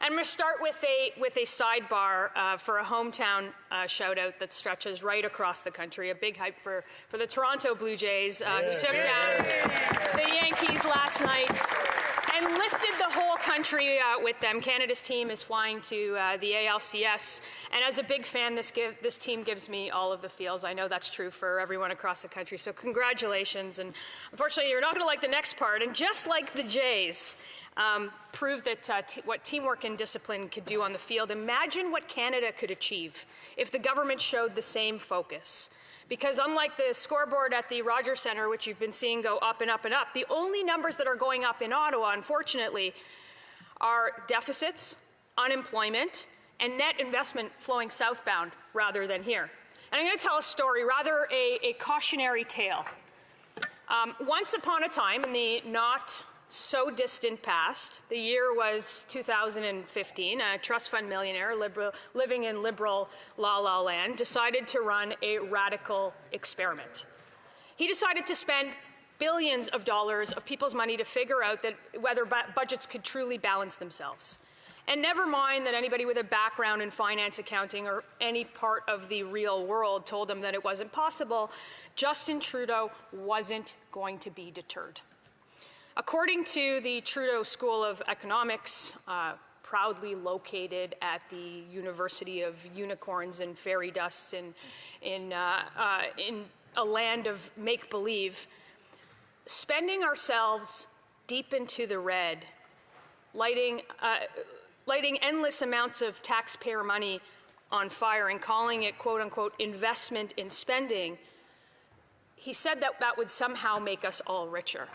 I'm going to start with a sidebar for a hometown shout-out that stretches right across the country. A big hype for the Toronto Blue Jays, who took down the Yankees last night and lifted the whole country with them. Canada's team is flying to the ALCS, and as a big fan, this team gives me all of the feels. I know that's true for everyone across the country, so congratulations. And unfortunately, you're not going to like the next part. And just like the Jays proved that what teamwork and discipline could do on the field, imagine what Canada could achieve if the government showed the same focus. Because unlike the scoreboard at the Rogers Centre, which you've been seeing go up and up and up, the only numbers that are going up in Ottawa, unfortunately, are deficits, unemployment, and net investment flowing southbound rather than here. And I'm going to tell a story, rather a cautionary tale. Once upon a time, in the not so distant past, the year was 2015, a trust fund millionaire living in liberal la-la land decided to run a radical experiment. He decided to spend billions of dollars of people's money to figure out that whether budgets could truly balance themselves. And never mind that anybody with a background in finance, accounting, or any part of the real world told him that it wasn't possible, Justin Trudeau wasn't going to be deterred. According to the Trudeau School of Economics, proudly located at the University of Unicorns and Fairy Dusts in a land of make-believe, spending ourselves deep into the red, lighting endless amounts of taxpayer money on fire and calling it, quote-unquote, investment in spending, he said that that would somehow make us all richer.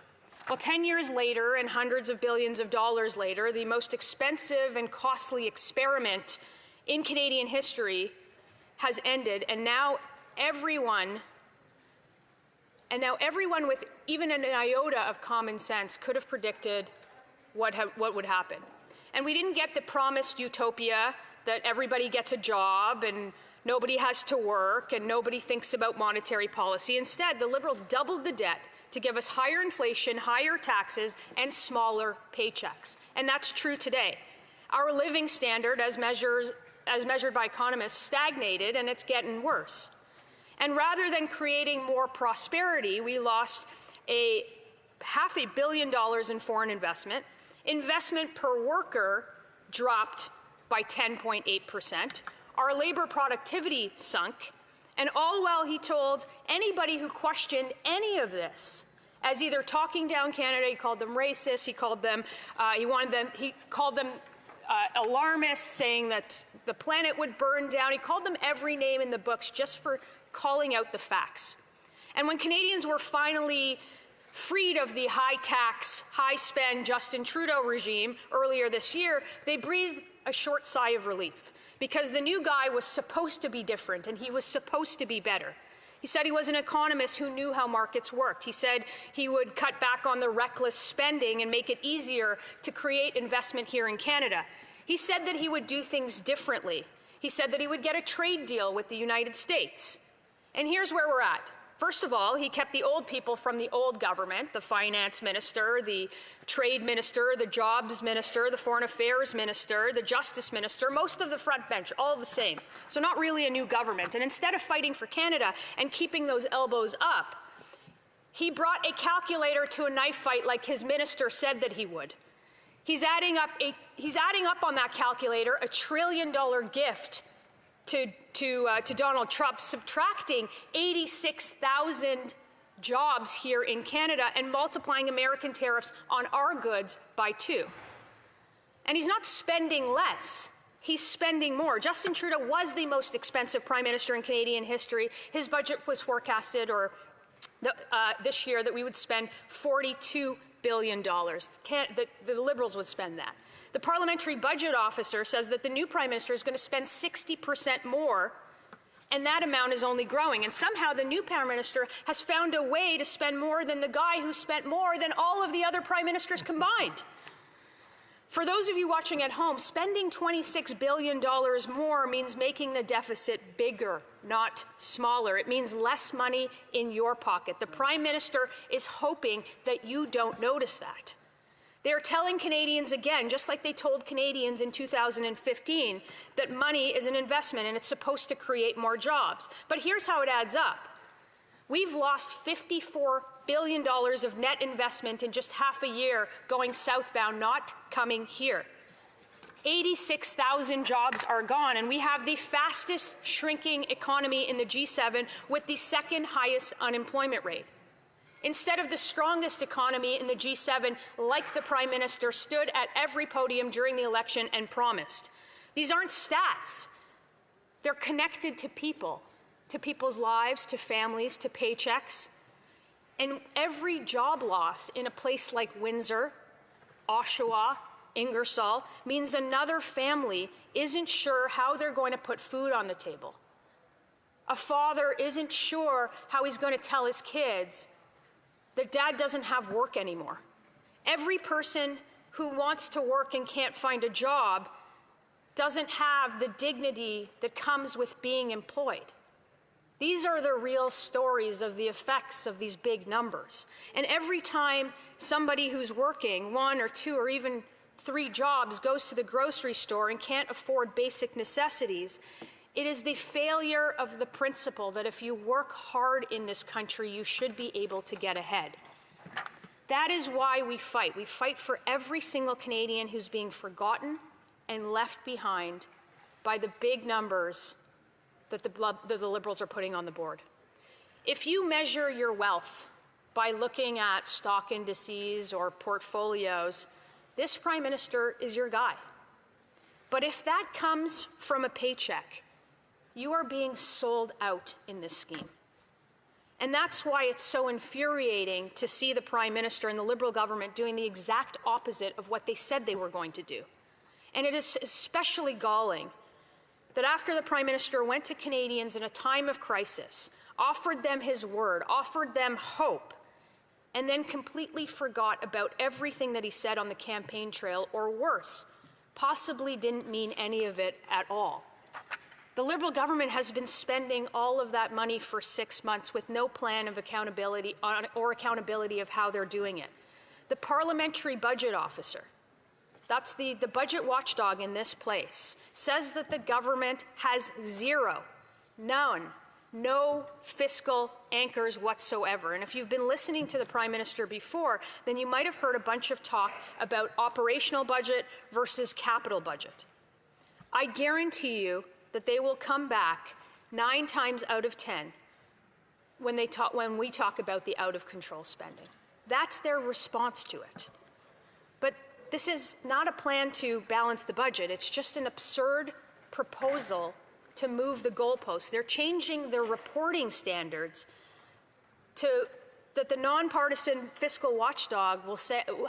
Well, 10 years later and hundreds of billions of dollars later, the most expensive and costly experiment in Canadian history has ended, and now everyone with even an iota of common sense could have predicted what would happen. And we didn't get the promised utopia that everybody gets a job and nobody has to work and nobody thinks about monetary policy. Instead, the Liberals doubled the debt to give us higher inflation, higher taxes, and smaller paychecks. And that's true today. Our living standard, as measured by economists, stagnated, and it's getting worse. And rather than creating more prosperity, we lost $500 million in foreign investment. Investment per worker dropped by 10.8%. Our labor productivity sunk. And all while he told anybody who questioned any of this as either talking down Canada, he called them racist, he called them alarmists, saying that the planet would burn down. He called them every name in the books just for calling out the facts. And when Canadians were finally freed of the high-tax, high-spend Justin Trudeau regime earlier this year, they breathed a short sigh of relief, because the new guy was supposed to be different and he was supposed to be better. He said he was an economist who knew how markets worked. He said he would cut back on the reckless spending and make it easier to create investment here in Canada. He said that he would do things differently. He said that he would get a trade deal with the United States. And here's where we're at. First of all, he kept the old people from the old government, the finance minister, the trade minister, the jobs minister, the foreign affairs minister, the justice minister, most of the front bench, all the same. So not really a new government. And instead of fighting for Canada and keeping those elbows up, he brought a calculator to a knife fight like his minister said that he would. He's adding up on that calculator a $1 trillion gift to Donald Trump, subtracting 86,000 jobs here in Canada and multiplying American tariffs on our goods by 2. And he's not spending less. He's spending more. Justin Trudeau was the most expensive prime minister in Canadian history. His budget was forecasted this year that we would spend $42 billion. The Liberals would spend that. The parliamentary budget officer says that the new prime minister is going to spend 60% more, and that amount is only growing. And somehow the new prime minister has found a way to spend more than the guy who spent more than all of the other prime ministers combined. For those of you watching at home, spending $26 billion more means making the deficit bigger, not smaller. It means less money in your pocket. The prime minister is hoping that you don't notice that. They're telling Canadians again, just like they told Canadians in 2015, that money is an investment and it's supposed to create more jobs. But here's how it adds up. We've lost $54 billion of net investment in just half a year going southbound, not coming here. 86,000 jobs are gone, and we have the fastest shrinking economy in the G7 with the second highest unemployment rate. Instead of the strongest economy in the G7, like the Prime Minister stood at every podium during the election and promised. These aren't stats. They're connected to people, to people's lives, to families, to paychecks. And every job loss in a place like Windsor, Oshawa, Ingersoll means another family isn't sure how they're going to put food on the table. A father isn't sure how he's going to tell his kids that dad doesn't have work anymore. Every person who wants to work and can't find a job doesn't have the dignity that comes with being employed. These are the real stories of the effects of these big numbers. And every time somebody who's working 1 or 2 or even 3 jobs goes to the grocery store and can't afford basic necessities, it is the failure of the principle that if you work hard in this country, you should be able to get ahead. That is why we fight. We fight for every single Canadian who's being forgotten and left behind by the big numbers that the Liberals are putting on the board. If you measure your wealth by looking at stock indices or portfolios, this Prime Minister is your guy. But if that comes from a paycheck, you are being sold out in this scheme. And that's why it's so infuriating to see the Prime Minister and the Liberal government doing the exact opposite of what they said they were going to do. And it is especially galling that after the Prime Minister went to Canadians in a time of crisis, offered them his word, offered them hope, and then completely forgot about everything that he said on the campaign trail, or worse, possibly didn't mean any of it at all. The Liberal government has been spending all of that money for 6 months with no plan of accountability or accountability of how they're doing it. The Parliamentary Budget Officer, that's the budget watchdog in this place, says that the government has no fiscal anchors whatsoever. And if you've been listening to the Prime Minister before, then you might have heard a bunch of talk about operational budget versus capital budget. I guarantee you that they will come back 9 times out of 10 when we talk about the out-of-control spending. That's their response to it. But this is not a plan to balance the budget. It's just an absurd proposal to move the goalposts. They're changing their reporting standards that the nonpartisan fiscal watchdog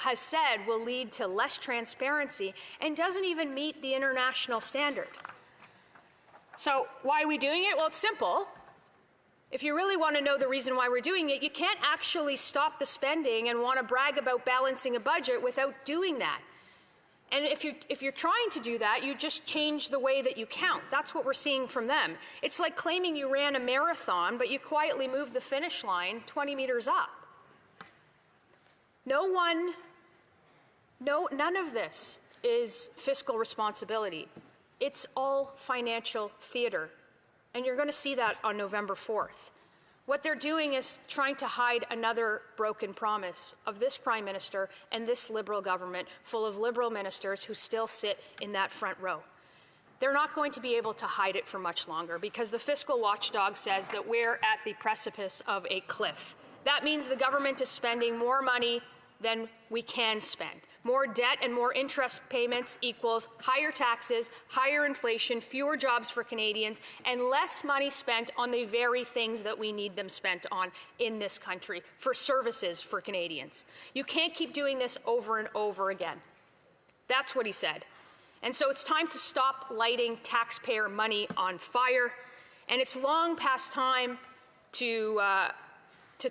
has said will lead to less transparency and doesn't even meet the international standard. So why are we doing it? Well, it's simple. If you really want to know the reason why we're doing it, you can't actually stop the spending and want to brag about balancing a budget without doing that. And if you're trying to do that, you just change the way that you count. That's what we're seeing from them. It's like claiming you ran a marathon, but you quietly moved the finish line 20 meters up. None of this is fiscal responsibility. It's all financial theater. And you're going to see that on November 4th. What they're doing is trying to hide another broken promise of this Prime Minister and this Liberal government full of Liberal ministers who still sit in that front row. They're not going to be able to hide it for much longer because the fiscal watchdog says that we're at the precipice of a cliff. That means the government is spending more money than we can spend. More debt and more interest payments equals higher taxes, higher inflation, fewer jobs for Canadians, and less money spent on the very things that we need them spent on in this country, for services for Canadians. You can't keep doing this over and over again. That's what he said. And so it's time to stop lighting taxpayer money on fire, and it's long past time to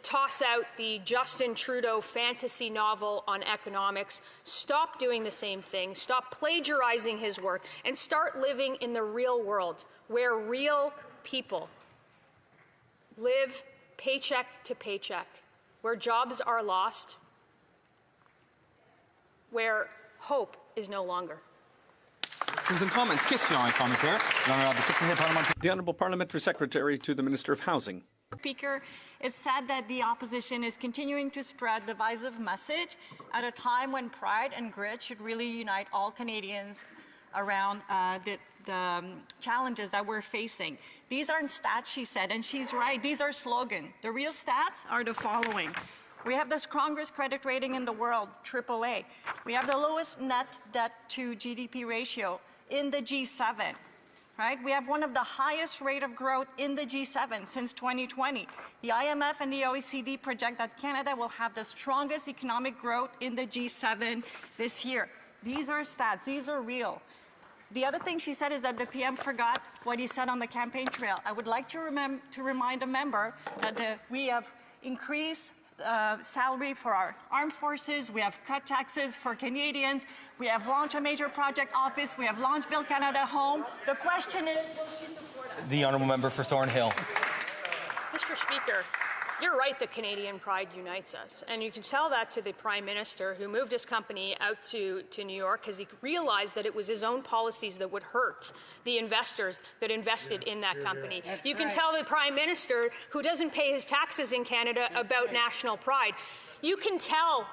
toss out the Justin Trudeau fantasy novel on economics, stop doing the same thing, stop plagiarizing his work, and start living in the real world where real people live paycheck to paycheck, where jobs are lost, where hope is no longer. Questions and comments. Question et commentaire. The Honourable Parliamentary Secretary to the Minister of Housing. Speaker, it's sad that the opposition is continuing to spread the divisive message at a time when pride and grit should really unite all Canadians around the challenges that we're facing. These aren't stats, she said, and she's right. These are slogans. The real stats are the following. We have the strongest credit rating in the world, AAA. We have the lowest net debt to GDP ratio in the G7. Right? We have one of the highest rate of growth in the G7 since 2020. The IMF and the OECD project that Canada will have the strongest economic growth in the G7 this year. These are stats. These are real. The other thing she said is that the PM forgot what he said on the campaign trail. I would like to remind a member that we have increased salary for our armed forces, we have cut taxes for Canadians, we have launched a major project office, we have launched Build Canada Home. The question is, will she support us? The Honourable Member for Thornhill. Mr. Speaker, you're right that Canadian pride unites us. And you can tell that to the Prime Minister who moved his company out to New York because he realized that it was his own policies that would hurt the investors that invested in that company. You can tell the Prime Minister who doesn't pay his taxes in Canada about national pride. You can tell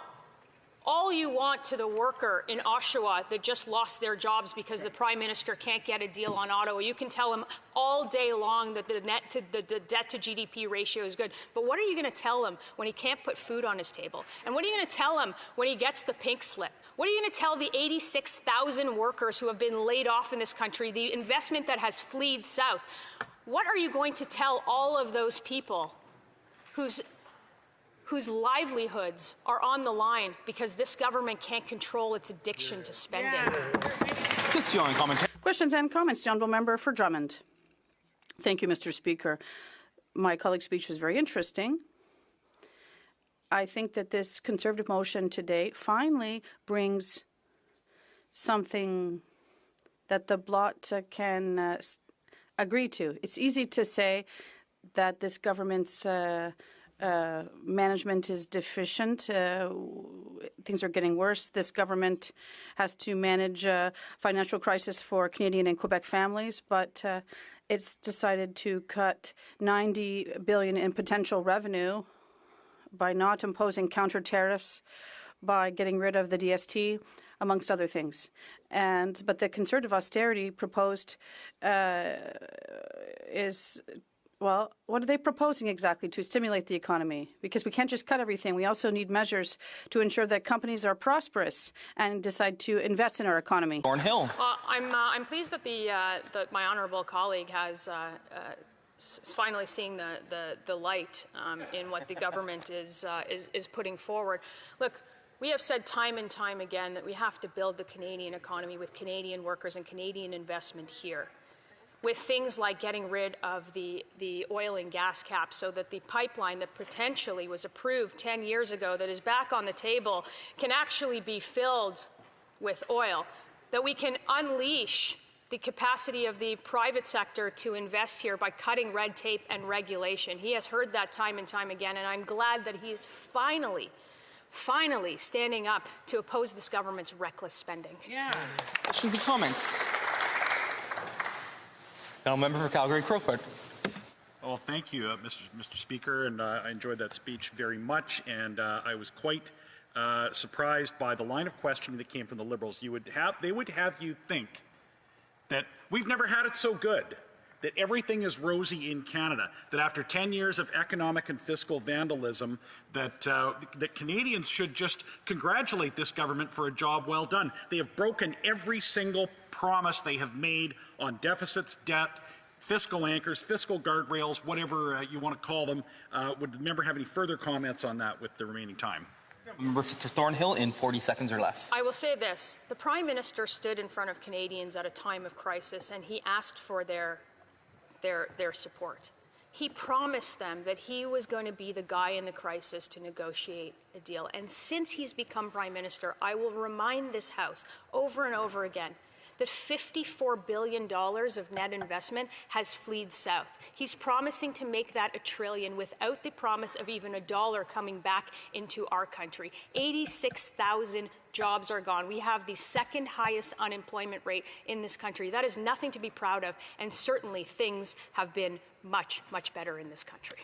all you want to the worker in Oshawa that just lost their jobs because the Prime Minister can't get a deal on Ottawa. You can tell him all day long that the debt to GDP ratio is good. But what are you going to tell him when he can't put food on his table? And what are you going to tell him when he gets the pink slip? What are you going to tell the 86,000 workers who have been laid off in this country, the investment that has fled south? What are you going to tell all of those people whose livelihoods are on the line because this government can't control its addiction to spending? Question et commentaire. Questions and comments. The Honourable Member for Drummond. Thank you, Mr. Speaker. My colleague's speech was very interesting. I think that this Conservative motion today finally brings something that the Blot can agree to. It's easy to say that this government's management is deficient. Things are getting worse. This government has to manage a financial crisis for Canadian and Quebec families, but it's decided to cut $90 billion in potential revenue by not imposing counter tariffs, by getting rid of the DST, amongst other things. But the Conservative austerity proposed is, well, what are they proposing exactly to stimulate the economy? Because we can't just cut everything. We also need measures to ensure that companies are prosperous and decide to invest in our economy. Thornhill. I'm pleased that that my honourable colleague has finally seeing the light in what the government is putting forward. Look, we have said time and time again that we have to build the Canadian economy with Canadian workers and Canadian investment here, with things like getting rid of the oil and gas cap so that the pipeline that potentially was approved 10 years ago that is back on the table can actually be filled with oil, that we can unleash the capacity of the private sector to invest here by cutting red tape and regulation. He has heard that time and time again, and I'm glad that he's finally standing up to oppose this government's reckless spending. Questions and comments. Now, member for Calgary-Crowfoot. Well, thank you, Mr. Speaker, and I enjoyed that speech very much, and I was quite surprised by the line of questioning that came from the Liberals. They would have you think that we've never had it so good, that everything is rosy in Canada, that after 10 years of economic and fiscal vandalism, that Canadians should just congratulate this government for a job well done. They have broken every single promise they have made on deficits, debt, fiscal anchors, fiscal guardrails, whatever you want to call them. Would the member have any further comments on that with the remaining time? Member for Thornhill in 40 seconds or less. I will say this. The Prime Minister stood in front of Canadians at a time of crisis, and he asked for their support. He promised them that he was going to be the guy in the crisis to negotiate a deal. And since he's become Prime Minister, I will remind this House over and over again that $54 billion of net investment has fled south. He's promising to make that $1 trillion without the promise of even $1 coming back into our country. 86,000 jobs are gone. We have the second highest unemployment rate in this country. That is nothing to be proud of, and certainly things have been much, much better in this country.